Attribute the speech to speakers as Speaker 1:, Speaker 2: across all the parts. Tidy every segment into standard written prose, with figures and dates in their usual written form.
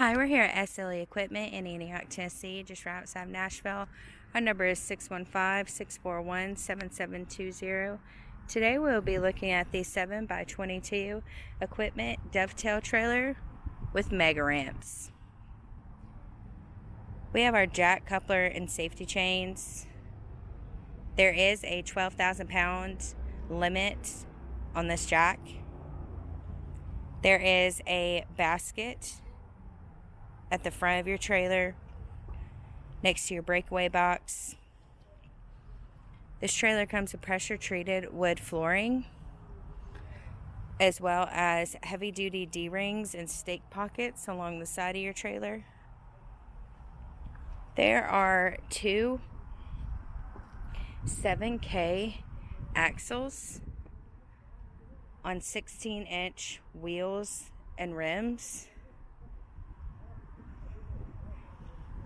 Speaker 1: Hi, we're here at SLE Equipment in Antioch, Tennessee, just right outside of Nashville. Our number is 615-641-7720. Today we'll be looking at the 7x22 Equipment Dovetail trailer with mega ramps. We have our jack, coupler, and safety chains. There is a 12,000 pound limit on this jack. There is a basket at the front of your trailer next to your breakaway box. This trailer comes with pressure treated wood flooring, as well as heavy duty D-rings and stake pockets along the side of your trailer. There are two 7K axles on 16-inch wheels and rims.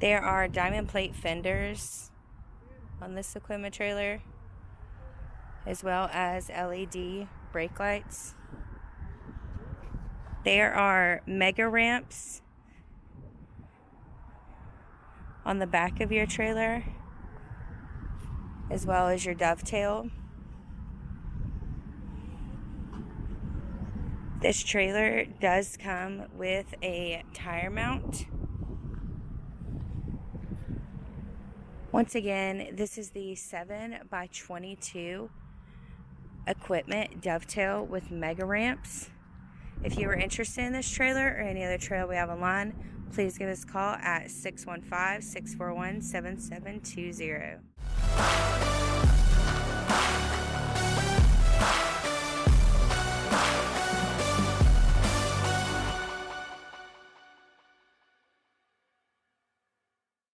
Speaker 1: There are diamond plate fenders on this equipment trailer, as well as LED brake lights. There are mega ramps on the back of your trailer, as well as your dovetail. This trailer does come with a tire mount. Once again, this is the 7x22 Equipment Dovetail with mega ramps. If you are interested in this trailer or any other trailer we have online, please give us a call at 615-641-7720.